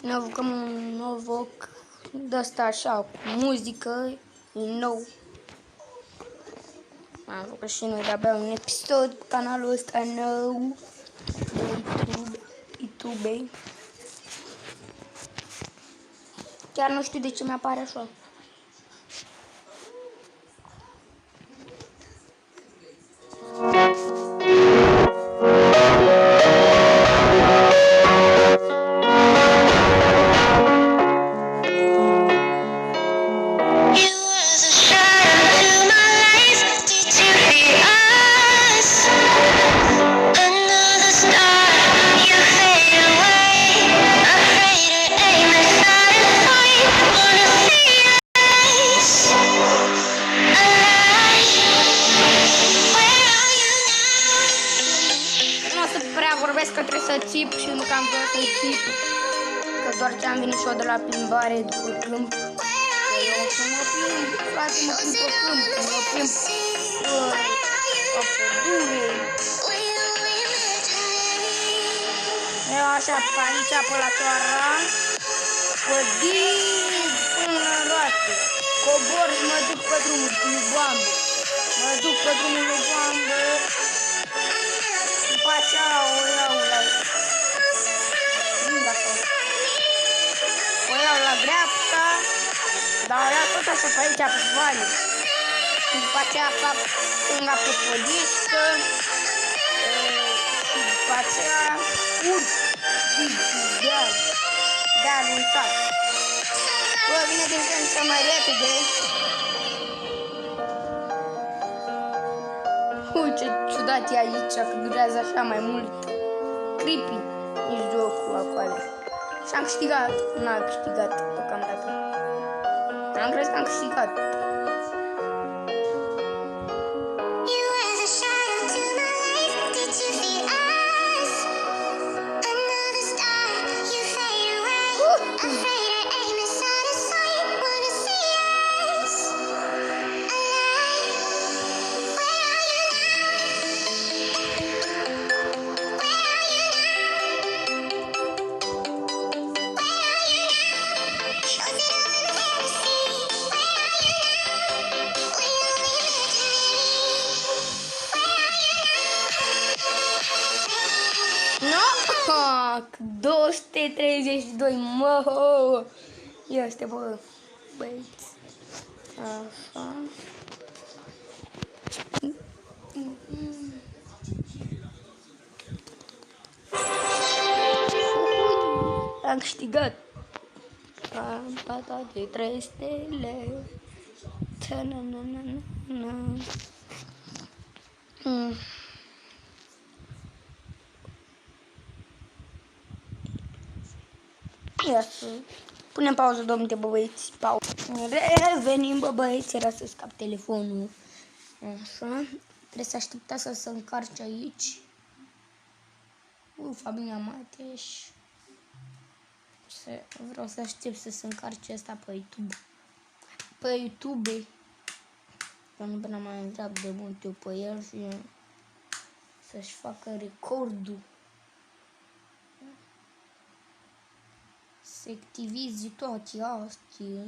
Ne avucăm un nou vlog de asta așa, cu muzică, din nou. Am făcut și noi de-abia un episod pe canalul ăsta nou de YouTube. Chiar nu știu de ce mi-apare așa. Vorbesc că trebuie să țip și nu că am vrut să țip, că doar ce am venit și eu de la plimbare după câmp. Eu o să mă plimb, frate, mă plimb pe câmp, mă plimb pe pădure. Eu așa pe aici, pe la Toara, pe din până la roate, cobor și mă duc pe drumul lui Boambă. Mă duc pe drumul lui Boambă. După aceea o iau la dreapta, dar o iau tot așa pe aici, pe vale. După aceea fac stânga pe podișcă și după aceea urc deal în sat. Bă, vine din când să mai repede. Ui, ce ciudat e aici, că durează așa mai mult. Creepy e jocul acolo. Și am câștigat. N-am câștigat deocamdată. Am crezut că am câștigat. No! 232, mă! Este, bă, băieți. Așa. Am câștigat. Am patat de 3 stele. Ia să punem pauză, domnule, bă, băieți, pauză. Revenim, bă, băieți, era să scap telefonul. Așa, trebuie să așteptați să se încarce aici. Familia Mateș. Vreau să aștept să se încarce asta pe YouTube. Pe YouTube. Că nu prea mai intrat de mult eu pe el și să-și facă recordul. Să activezi toate astea.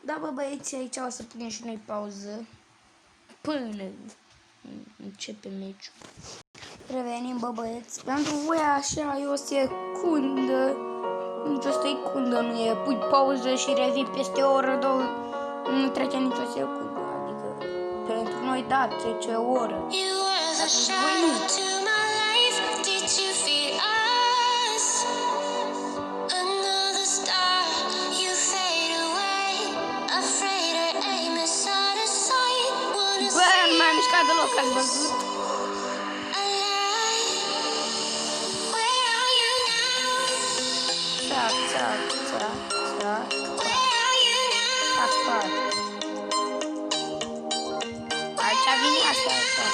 Da, bă, băieți, aici o să punem și noi pauză până începe meciul. Revenim, bă, băieți. Pentru voi așa e o secundă, nici o secundă nu e. Pui pauză și revii peste o oră, două, nu trece nici o secundă. Adică pentru noi, da, trece o oră. Dar pentru voi nu. M-am mișcat deloc, ați văzut? Țac, țac, țac, țac, țac, țac. Aici vine asta, așa.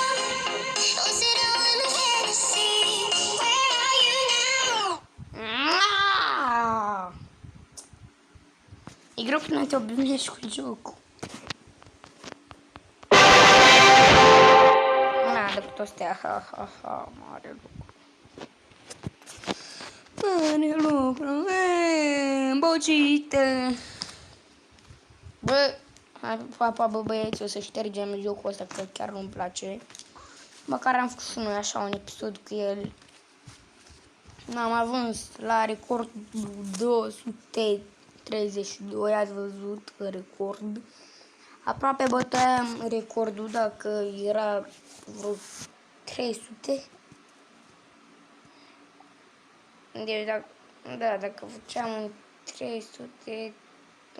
E greu până te obișnuiești cu jocul. făcut astea, ha, ha, ha, mare lucru. Mare lucru, îmbocită. Bă, papa, bă, băieți, o să ștergem jocul ăsta, că chiar nu-mi place. Măcar am făcut și noi așa un episod cu el. N-am ajuns la record 232, ați văzut record. Aproape băteam recordul dacă era vreo 300. Deci dacă făceam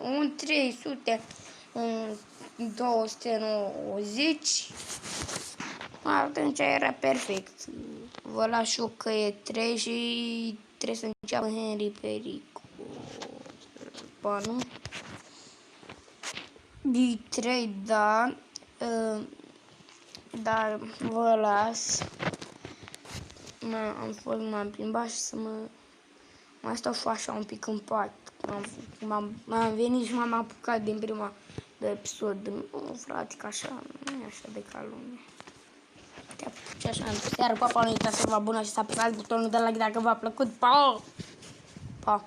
un 300 în 290, atunci era perfect. Vă las eu că e 3 și trebuie să înceapă Henry Perico. Banul. D3, da. Dar vă las. M-am plimbat și să mai stau și așa un pic în pat. M-am venit și m-am apucat din prima de episod. Nu, frate, că așa, nu e așa de ca lumea. Te apuci așa în seară, papa, nu uitați să vă abona și să apăsați butonul de like dacă v-a plăcut. Pa! Pa!